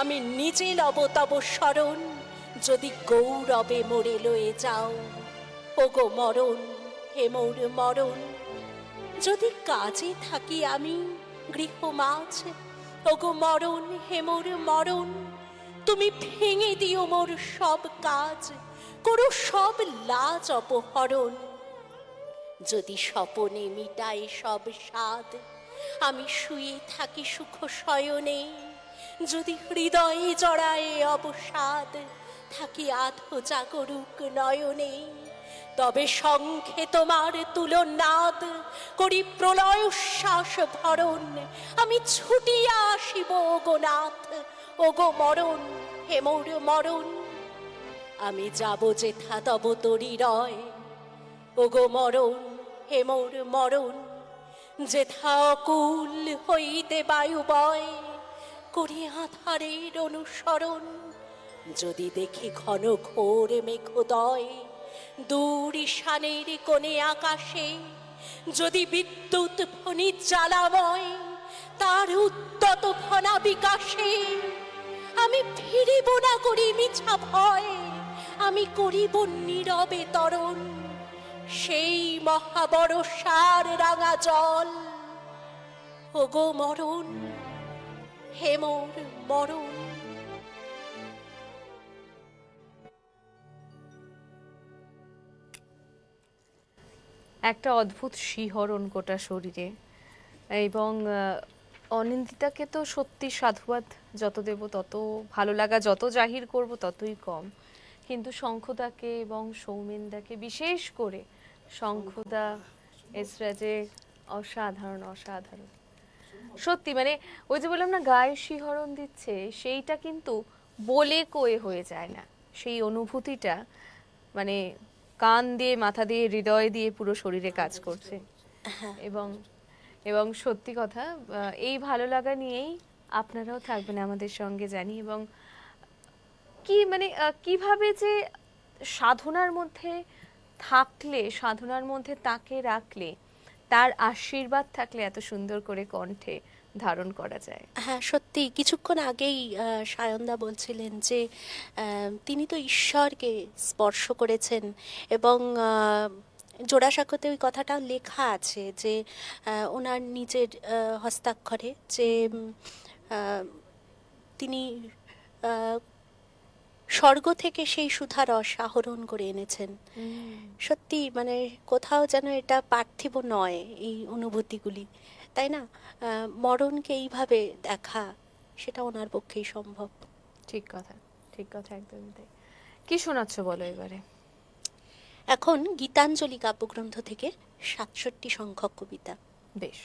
আমি নিজে লব তব শরণ। যদি গৌরবে মোরে লয়ে যাও, ওগো মরণ হে মোর মরণ। যদি কাজে থাকি আমি গৃহ মাঝ, ওগো মরণ হে মোর মরণ। তুমি ভেঙে দিও মোর সব কাজ, করো সব লাজ অপহরণ। যদি স্বপনে মিটাই সব স্বাদ, আমি শুয়ে থাকি সুখ শয়নে। যদি হৃদয়ে জড়ায় অবসাদ, থাকি আধো জাগরুক নয়নে। তবে শঙ্খে তোমার তুলনাদ, করি প্রলয় উচ্ছ্বাস ভরণ। আমি ছুটিয়া আসিব ওগো নাথ, ওগো মরণ হে মোর মরণ। আমি যাব যেথা তব তরি রয়, ওগো মরণ হে মোর মরণ। যেথা অকুল হইতে বায়ু বয়, করি আধারের অনুসরণ। যদি দেখি ঘন ঘোর মেঘোদয়, দূর ঈশানের কোণে আকাশে, যদি বিদ্যুৎ ফণি জ্বালাময়, তার উদ্যত ফনা বিকাশে, আমি ফিরিব না করি মিছা ভয়, আমি করিব নীরবে তরণ। সেই মহাবর্ষার রাঙা জল, ওগো মরণ হে মোর মরণ। একটা অদ্ভুত শিহরণ গোটা শরীরে। এবং অনিন্দিতাকে তো সত্যি সাধুবাদ যত দেব তত ভালো লাগা, যত জাহির করব ততই কম। কিন্তু শঙ্খদাকে এবং সৌমেনদাকে, বিশেষ করে শঙ্খদা এসরাজে অসাধারণ অসাধারণ। সত্যি মানে ওই যে বললাম না গায়ে শিহরণ দিচ্ছে, সেইটা কিন্তু বলে কয়ে হয়ে যায় না। সেই অনুভূতিটা মানে কান দিয়ে, মাথা দিয়ে, হৃদয় দিয়ে পুরো শরীরে কাজ করছে। এবং এবং সত্যি কথা, এই ভালো লাগা নিয়েই আপনারাও থাকবেন আমাদের সঙ্গে জানি। এবং কি মানে কিভাবে যে সাধনার মধ্যে থাকলে, সাধনার মধ্যে তাকে রাখলে, তার আশীর্বাদ থাকলে এত সুন্দর করে কণ্ঠে ধারণ করা যায়। হ্যাঁ সত্যি, কিছুক্ষণ আগেই সায়নদা বলছিলেন যে তিনি তো ঈশ্বরকে স্পর্শ করেছেন। এবং জোড়াসাঁকোতে ওই কথাটাও লেখা আছে যে ওনার নিজের হস্তাক্ষরে যে তিনি স্বর্গ থেকে সেই সুধা রস আহরণ করে এনেছেন। সত্যি মানে কোথাও যেন এটা পার্থিব নয় এই অনুভূতিগুলি, তাই না? মরণকে এইভাবে দেখা, সেটা ওনার পক্ষেই সম্ভব। ঠিক কথা, ঠিক কথা, একদমই তাই। কি শোনাচ্ছ বলো এবারে? এখন গীতাঞ্জলি কাব্যগ্রন্থ থেকে ৬৭ সংখ্যক কবিতা। বেশ।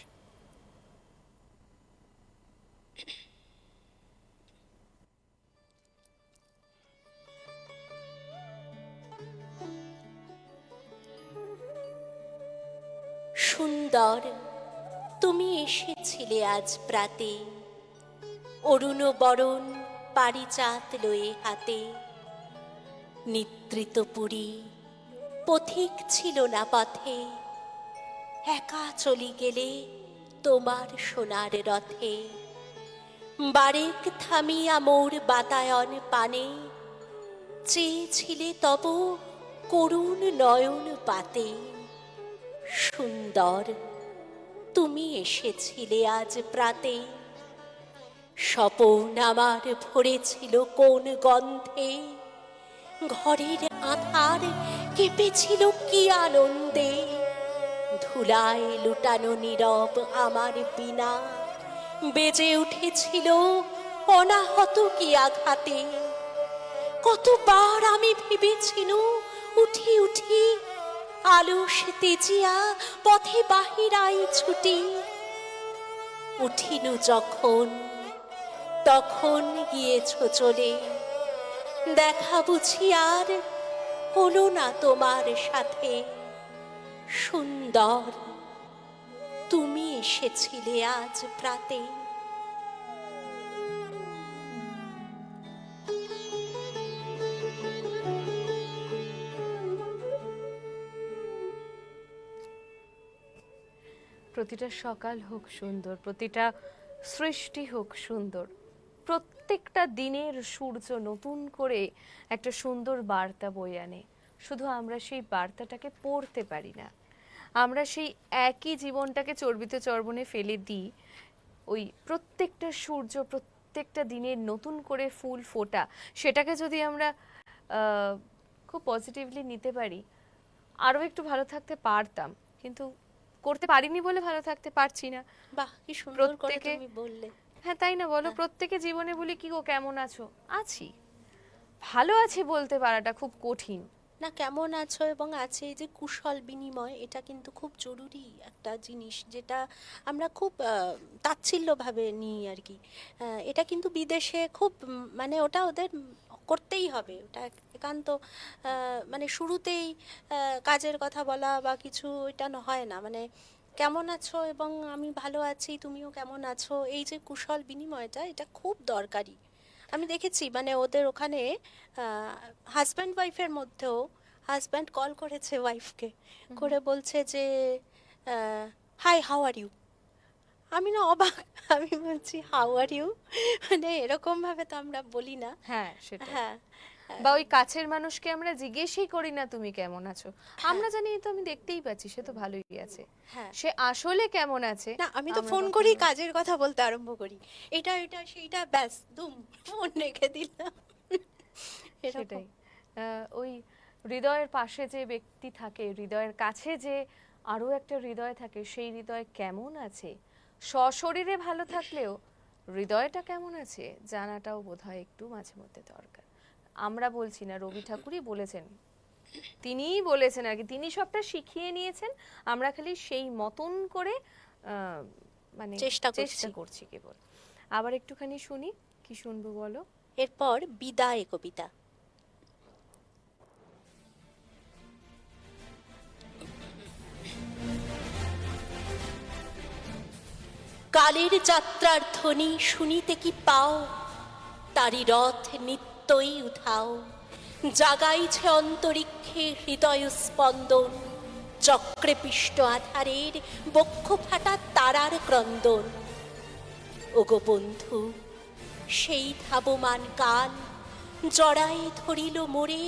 সুন্দর তুমি এসেছিলে আজ প্রাতে, অরুণ বরণ পারিজাত লয়ে হাতে। নিদ্রিত পুরী পথিক ছিল না পথে, একা চলি গেলে তোমার সোনার রথে। বারেক থামিয়া মোর বাতায়ন পানে, চেয়েছিলে তব করুণ নয়ন পাতে। সুন্দর তুমি এসেছিলে আজ প্রাতে, স্বপন আমার ভরেছিল কোন গন্ধে, ঘরের আধার কেঁপেছিল কি আনন্দে, ধুলায় লুটানো নীরব আমার বিনা, বেজে উঠেছিল অনাহত কি আঘাতে। কতবার আমি ভেবেছিল উঠি উঠি, আলস তেজিয়া পথে বাহিরাই ছুটি, উঠিনু যখন তখন গিয়েছ চলে, দেখা বুঝি আর হলো না তোমার সাথে। সুন্দর তুমি এসেছিলে আজ প্রাতে। প্রতিটা সকাল হোক সুন্দর, প্রতিটা সৃষ্টি হোক সুন্দর, প্রত্যেকটা দিনের সূর্য নতুন করে একটা সুন্দর বার্তা বয়ে আনে। শুধু আমরা সেই বার্তাটাকে পড়তে পারি না, আমরা সেই একই জীবনটাকে চর্বিত চর্বণে ফেলে দিই। ওই প্রত্যেকটা সূর্য, প্রত্যেকটা দিনের নতুন করে ফুল ফোটা, সেটাকে যদি আমরা খুব পজিটিভলি নিতে পারি, আরও একটু ভালো থাকতে পারতাম, কিন্তু করতে পারিনি বলে ভালো থাকতে পারছি না। বাহ, কি সুন্দর করে তুমি বললে। হ্যাঁ, তাই না বলো? প্রত্যেকে জীবনে বলি কি গো কেমন আছো, আছি, ভালো আছি বলতে পারাটা খুব কঠিন না। কেমন আছো এবং আছে এই যে কুশল বিনিময়, এটা কিন্তু খুব জরুরি একটা জিনিস, যেটা আমরা খুব তাচ্ছিল্যভাবে নিই আর কি। এটা কিন্তু বিদেশে খুব মানে ওটা ওদের করতেই হবে, ওটা একান্ত মানে শুরুতেই কাজের কথা বলা বা কিছু, এটা হয় না। মানে কেমন আছো এবং আমি ভালো আছি, তুমিও কেমন আছো, এই যে কুশল বিনিময়টা, এটা খুব দরকারি। আমি দেখেছি মানে ওদের ওখানে হাজব্যান্ড ওয়াইফের মধ্যেও হাজব্যান্ড কল করেছে ওয়াইফকে, করে বলছে যে হাই হাউ আর ইউ। আমি না অবাক, আমি বলছি হাউ আর ইউ, মানে এরকম ভাবে তো আমরা বলি না। হ্যাঁ, সেটা। হ্যাঁ, বা ওই কাছের মানুষকে আমরা জিজ্ঞেসই করি না তুমি কেমন আছো, আমরা জানি তো আমি দেখতেই পাচ্ছি সে তো ভালোই আছে, হ্যাঁ, সে আসলে কেমন আছে না আমি তো ফোন করি, কাজের কথা বলতে আরম্ভ করি, এটা এটা সেইটা, ব্যাস দুম ফোন রেখে দিলাম। সেটাই। ওই হৃদয়ের পাশে যে ব্যক্তি থাকে, হৃদয়ের কাছে যে আরো একটা হৃদয় থাকে, সেই হৃদয় কেমন আছে, সশরীরে ভালো থাকলেও হৃদয়টা কেমন আছে জানাটাও বোধহয় একটু মাঝে মধ্যে দরকার। আমরা বলছি না, রবি ঠাকুরই বলেছেন, তিনিই বলেছেন আর কি, তিনি সবটা শিখিয়ে নিয়েছেন, আমরা খালি সেই মতন করে মানে চেষ্টা করছি কেবল। আবার একটুখানি শুনি, কি শুনবো বলো? এরপর বিদায় কবিতা। কালের যাত্রার ধ্বনি শুনিতে কি পাও, তারি রথ নিত্যই উঠাও, জাগাইছে অন্তরিক্ষে হৃদয় স্পন্দন, চক্রে পিষ্ট আধারের বক্ষ ফাটা তারার ক্রন্দন। ওগো বন্ধু, সেই ধাবমান কাল জড়াই ধরিল মোরে,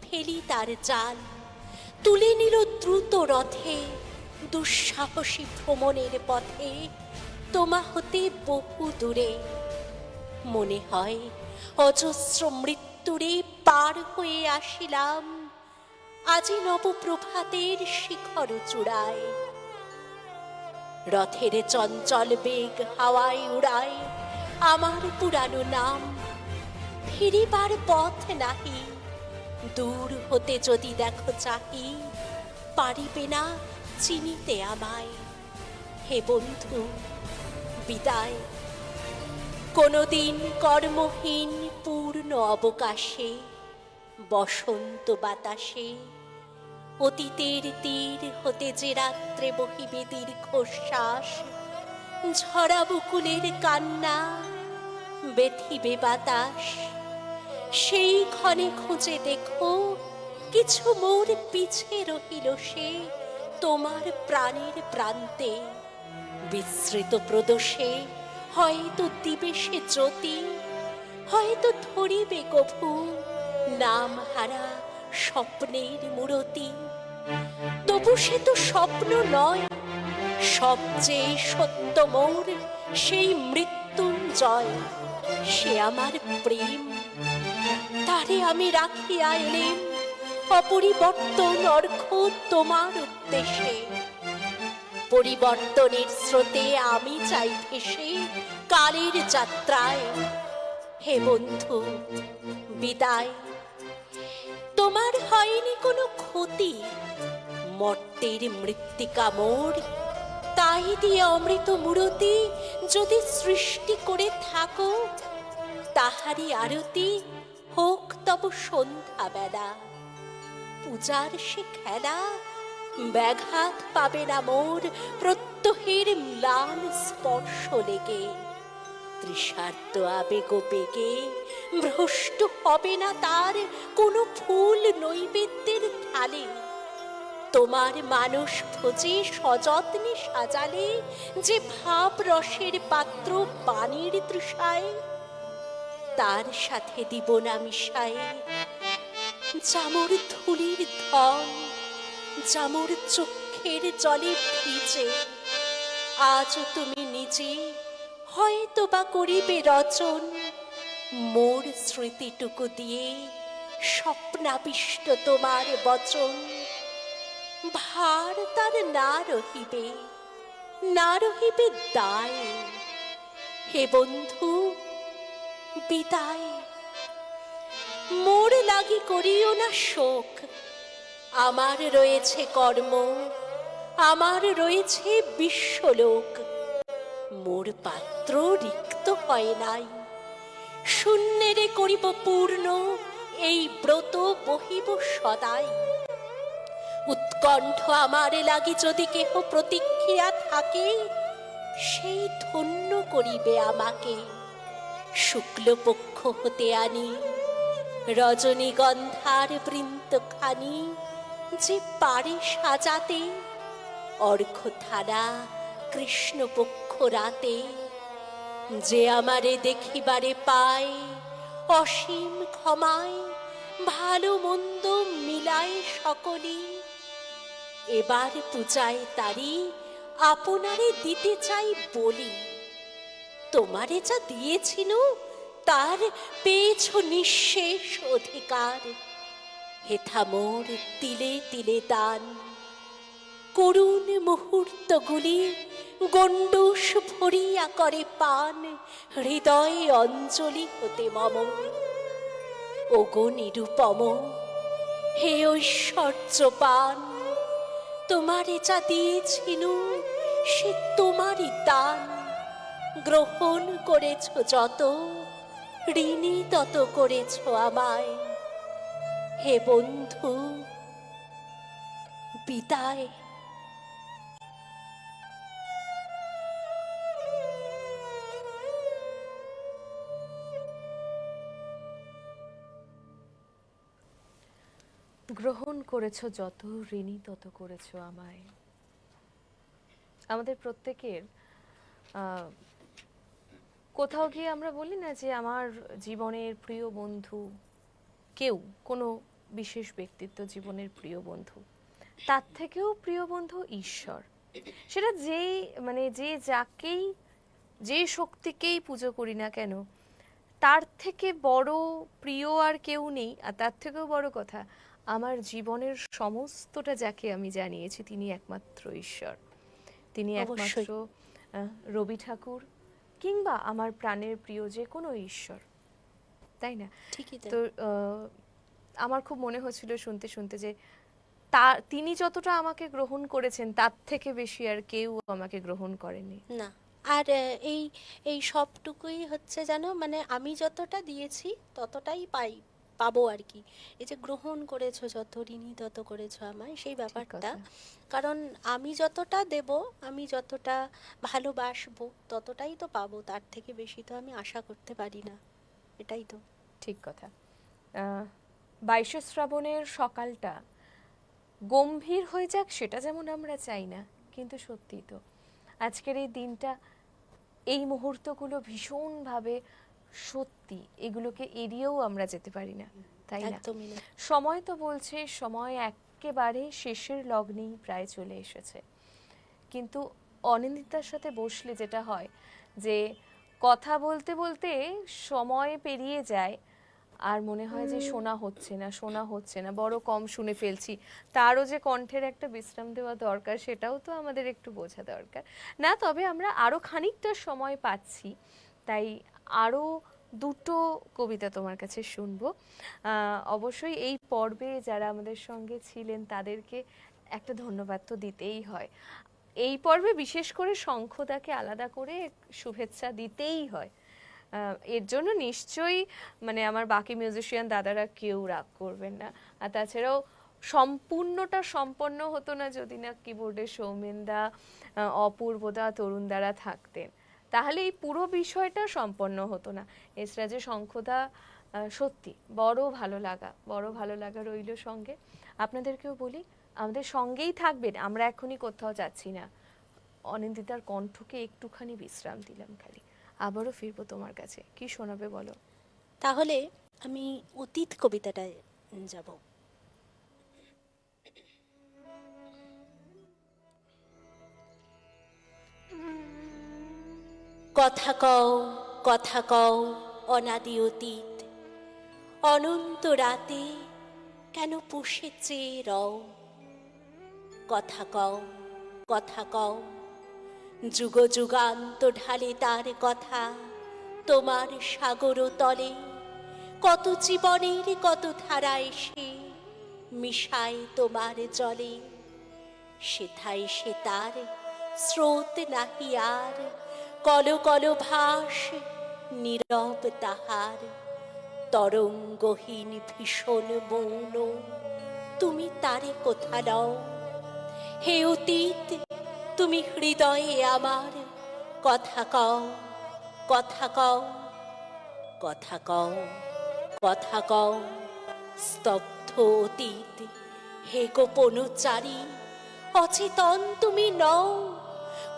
ফেলি তার জাল, তুলে নিল দ্রুত রথে দুঃসাহসী ভ্রমণের পথে, তোমা হতে বহু দূরে। মনে হয় অজস্র মৃত্যুরে পার হয়ে আসিলাম, আজি নবপ্রভাতের শিখর চূড়ায়। রথের চঞ্চল বেগ হাওয়ায় উড়ায় আমার পুরানো নাম, ফিরিবার পথ নাহি, দূর হতে যদি দেখো চাহি, পারিবে না চিনিতে আমায়। হে বন্ধু, বিদায়। কোনদিন কর্মহীন পূর্ণ অবকাশে, বসন্ত বাতাসে, অতীতের তীর হতে যে রাত্রে বহিবে দীর্ঘশ্বাস, ঝরা বকুলের কান্না বেথিবে বাতাস, সেই ক্ষণে খুঁজে দেখো কিছু মোর পিছে রহিল সে, তোমার প্রাণের প্রান্তে বিস্মৃত প্রদোষে, হয়তো দিবে সে জ্যোতি, হয়তো ধরিবে কভু নাম হারা স্বপ্নের মূরতি, তবু সে তো স্বপ্ন নয়, সবচেয়ে সত্য মোর সেই মৃত্যুঞ্জয়, সে আমার প্রেম। তারে আমি রাখিয়া এলেম অপরিবর্তন অর্ঘ তোমার উদ্দেশ্যে। পরিবর্তনের স্রোতে আমি চাই ভেসে কালের যাত্রায়। হে বন্ধু, বিদায়। তোমার হয়নি কোনো ক্ষতি, মর্তের মৃত্তিকা মোর, তাই দিয়ে অমৃত মূরতি যদি সৃষ্টি করে থাকো, তাহারি আরতি হোক তব সন্ধ্যা বেলা। পূজার সে খেলা ব্যাঘাত পাবে না মোর প্রত্যহের ম্লান স্পর্শ লেগে। তৃষার্ত আবেগ বেগে ভ্রষ্ট হবে না তার কোনো ফুল নৈবেদ্যের থালে। তোমার মানস ভোজে সযত্নে সাজালে যে ভাব রসের পাত্র পানির তৃষায়, তার সাথে দিব না মিশায়ে জামর ধুলির ধন, জামর চোখের জলে ভিজে। আজ তুমি নিজে হয়তো বা করিবে রচন মোর স্মৃতিটুকু দিয়ে, স্বপ্নাবিষ্ট তোমার বচন। ভার তার না রহিবে, না রহিবে দায়। হে বন্ধু, বিদায়। মোর লাগি করিও না শোক, আমার রয়েছে কর্ম, আমার রয়েছে বিশ্বলোক। মোর পাত্র রিক্ত হয় নাই, শূন্যেরে করিব পূর্ণ, এই ব্রত বহিব সদাই। উৎকণ্ঠ আমার লাগি যদি কেহ প্রতীক্ষিয়া থাকে, সেই ধন্য করিবে আমাকে। শুক্লপক্ষ হতে আনি রজনীগন্ধার বৃন্তখানি, যে পারে সাজাতে অর্ঘ্যধারা কৃষ্ণপক্ষ রাতে। যে আমারে দেখিবারে পায় অসীম ক্ষমায়, ভালো মন্দ মিলায় সকলি। এবার পূজায় তারি আপনারে দিতে চাই বলি। তোমারে যা দিয়েছিল তার পেয়েছ নিঃশেষ অধিকার। হেথা মোর তিলে তিলে দান, করুণ মুহূর্তগুলি গণ্ডূষ ভরিয়া করে পান, হৃদয়ে অঞ্জলি হতে মম। ওগো নিরুপম, হে ঐশ্বর্য পান, তোমারে যা দিয়েছিল সে তোমারই দান। গ্রহণ করেছ যত, ঋণী তত করেছ আমায়। হে বন্ধু, বিদায়। গ্রহণ করেছ যত, ঋণী তত করেছ আমায়। আমাদের প্রত্যেকের কোথাও গিয়ে আমরা বলি না যে আমার জীবনের প্রিয় বন্ধু কেউ, কোনো বিশেষ ব্যক্তিত্ব জীবনের প্রিয় বন্ধু, তার থেকেও প্রিয় বন্ধু ঈশ্বর। সেটা যেই মানে যে যাকেই, যে শক্তিকেই পুজো করি না কেন, তার থেকে বড় প্রিয় আর কেউ নেই। আর তার থেকেও বড় কথা, আমার জীবনের সমস্তটা যাকে আমি জানিয়েছি তিনি একমাত্র ঈশ্বর। তিনি একমাত্র রবি ঠাকুর কিংবা আমার প্রাণের প্রিয় যে কোনো ঈশ্বর, তাই না? তো আমার খুব মনে হচ্ছিল শুনতে শুনতে যে তিনি যতটা আমাকে গ্রহণ করেছেন তার থেকে বেশি আর কেউ আমাকে গ্রহণ করেনি। না, আর এই সবটুকুই হচ্ছে যেন, মানে আমি যতটা দিয়েছি ততটাই পাবো আর কি। এই যে গ্রহণ করেছো যত, ঋণী তত করেছো আমায়, সেই ব্যাপারটা। কারণ আমি যতটা দেব, আমি যতটা ভালোবাসবো ততটাই তো পাবো, তার থেকে বেশি তো আমি আশা করতে পারি না। এটাই তো ঠিক কথা। 22শে শ্রাবণের সকালটা গম্ভীর হয়ে যাক সেটা যেমন আমরা চাই না, কিন্তু সত্যি তো আজকের এই দিনটা, এই মুহূর্তগুলো ভীষণভাবে সত্যি এগুলোকে এড়িয়েও আমরা যেতে পারি না, তাই না? একদমই না। সময় তো বলছে সময় একেবারে শেষের লগ্নেই প্রায় চলে এসেছে, কিন্তু অনিন্দিতার সাথে বসলে যেটা হয় যে কথা বলতে বলতে সময় পেরিয়ে যায়, আর মনে হয় যে শোনা হচ্ছে না, বড় কম শুনে ফেলছি। তারও যে কণ্ঠের একটা বিশ্রাম দেওয়া দরকার, সেটাও তো আমাদের একটু বোঝা দরকার না? তবে আমরা আরো খানিকটা সময় পাচ্ছি, তাই আরো দুটো কবিতা তোমার কাছে শুনবো। অবশ্যই এই পর্বে যারা আমাদের সঙ্গে ছিলেন তাদেরকে একটা ধন্যবাদ তো দিতেই হয়। এই পর্বে বিশেষ করে শঙ্খদাকে আলাদা করে শুভেচ্ছা দিতেই হয়। এর জন্য নিশ্চয়ই মানে আমার বাকি মিউজিশিয়ান দাদারা কেউ রাগ করবেন না। আর তাছাড়াও সম্পূর্ণটা সম্পন্ন হতো না যদি না কিবোর্ডে সৌমেনদা, অপূর্বদা, তরুণদারা থাকতেন, তাহলে এই পুরো বিষয়টা সম্পন্ন হতো না। এছাড়া যে শঙ্খদা, সত্যি বড় ভালো লাগা রইল সঙ্গে। আপনাদেরকেও বলি আমাদের সঙ্গেই থাকবেন, আমরা এখনই কোথাও যাচ্ছি না। অনিন্দিতার কণ্ঠকে একটুখানি বিশ্রাম দিলাম খালি, আবারও ফিরবো তোমার কাছে। কি শোনাবে বলো? তাহলে আমি অতীত কবিতাটায় যাব। কথা কও অনাদি অতীত, অনন্ত রাতে কেন পুষে চেয়ে রও। কথা কও যুগ যুগান্ত ঢালে তার কথা তোমার সাগর তলে। কত জীবনের কত ধারা এসে মিশায় তোমার জলে। সেথায় সে তার স্রোত নাহি আর, কল কল ভাস নীরব তাহার। তরঙ্গহীন ভীষণ মৌন, তুমি তারে কোথা লও। হে অতীত তুমি হৃদয়ে আমার, কথা কও কথা কও। স্তব্ধ অতীত হে গোপনচারী, অচেতন তুমি নও,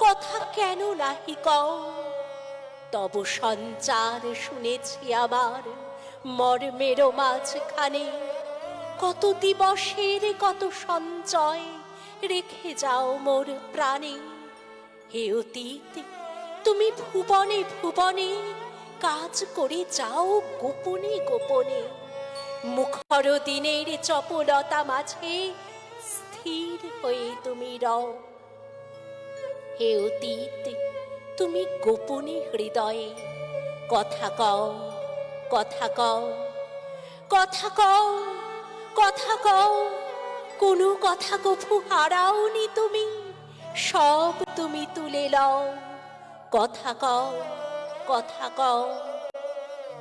কথা কেন নাহি কও। তব সঞ্চার শুনেছি আমার মর্মের মাঝখানে। কত দিবসের কত সঞ্চয় রেখে যাও মোর প্রাণে। হে অতীত তুমি ভুবনে ভুবনে কাজ করে যাও গোপনে গোপনে। মুখর দিনের চপলতা মাঝে স্থির হয়ে তুমি রও। হে অতীত তুমি গোপনে হৃদয়ে কথা কও কথা কও। কোনো কথা কভু হারাওনি তুমি, সব তুমি তুলে লও। কথা কও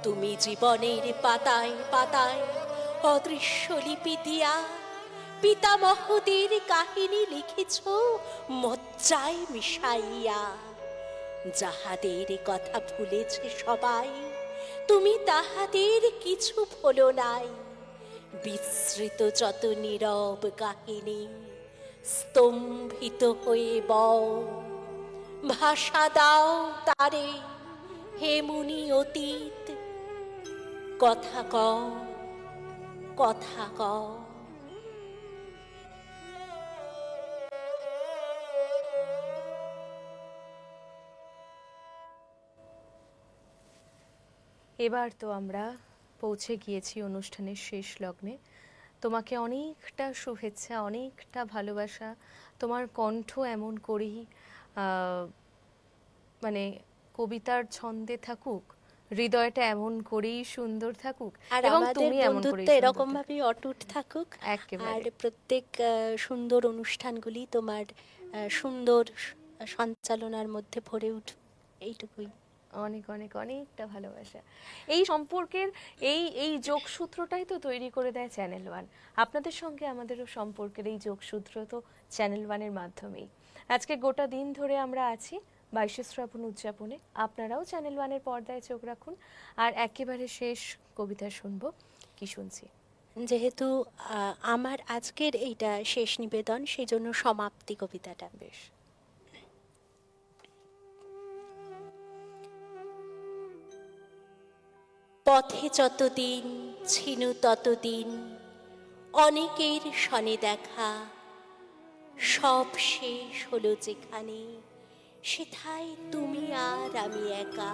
তুমি জীবনের পাতায় পাতায় অদৃশ্য লিপি দিয়া পিতামহদের কাহিনী লিখেছ মজ্জায় মিশাইয়া। যাহাদের কথা ভুলেছে সবাই, তুমি তাহাদের কিছু ভুলো নাই। বিস্মৃত যত নীরব কাহিনী স্তম্ভিত হয়ে বও। ভাষা দাও তারে হে মুনি অতীত, কথা কও। এবার তো আমরা পৌঁছে গিয়েছি অনুষ্ঠানের শেষ লগ্নে। তোমাকে অনেকটা শুভেচ্ছা, অনেকটা ভালোবাসা। তোমার কণ্ঠ এমন করেই মানে কবিতার ছন্দে থাকুক, হৃদয়টা এমন করেই সুন্দর থাকুক, আর এবং আমাদের তুমি এমন করেই বন্ধুত্ব এরকম ভাবেই অটুট থাকুক। একেবারে। আর প্রত্যেক সুন্দর অনুষ্ঠানগুলি তোমার সুন্দর সঞ্চালনার মধ্যে ভরে উঠুক, এইটুকুই। অনেক অনেক অনেকটা ভালোবাসা। এই সম্পর্কের এই যোগসূত্রটাই তো তৈরি করে দেয় চ্যানেল ওয়ান। আপনাদের সঙ্গে আমাদেরও সম্পর্কের এই যোগসূত্র তো চ্যানেল ওয়ানের মাধ্যমেই। আজকে গোটা দিন ধরে আমরা আছি 22শে শ্রাবণ উদযাপনে। আপনারাও চ্যানেল ওয়ানের পর্দায় চোখ রাখুন। আর একেবারে শেষ কবিতা শুনবো। কি শুনছি? যেহেতু আমার আজকের এইটা শেষ নিবেদন, সেই জন্য সমাপ্তি কবিতাটা। বেশ। পথে যতদিন ছিল ততদিন অনেকের সনে দেখা, সব শেষ হলো যেখানে সেথায় তুমি আর আমি একা।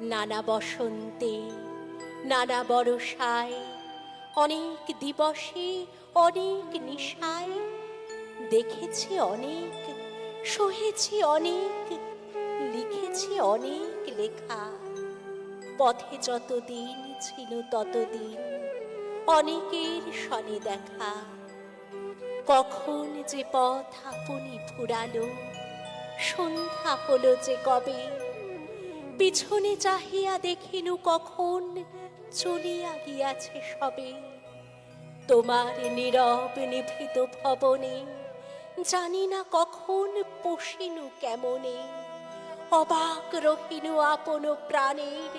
নানা বসন্তে নানা বরষায় অনেক দিবসে অনেক নিশায় দেখেছি অনেক, সহেছি অনেক, লিখেছি অনেক লেখা। পথে যতদিন ছিল ততদিন অনেকের সনে দেখা, কখন যে পথ আপনি ফুরালো, সন্ধ্যা হলো যে কবে। পিছনে চাহিয়া দেখিনু কখন চলিয়া গিয়াছে সবে। তোমার নীরব নিভৃত ভবনে জানি না কখন পশিনু কেমনে। অবাক রহিনু আপন প্রাণের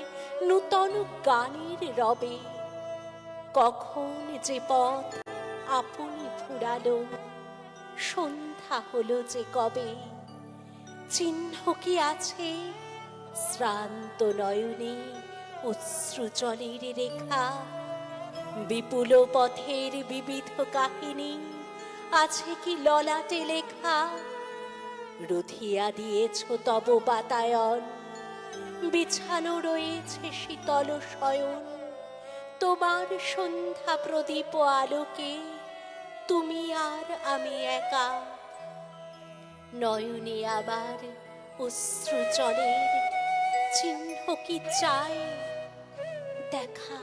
নূতন গানের রবে। কখন যে পথ আপনি ফুরালো, সন্ধ্যা হলো যে কবে। চিহ্ন কি আছে শ্রান্ত নয়নে অশ্রু জলের রেখা? বিপুল পথের বিবিধ কাহিনী আছে কি ললাটে লেখা? রুধিয়া দিয়েছ তব বাতায়ন, বিছানো রয়েছে শীতল শয়ন। তোমার সন্ধ্যা প্রদীপ আলোকে তুমি আর আমি একা। নয়নে আবার অশ্রু জলের চিহ্ন কি চাই? দেখা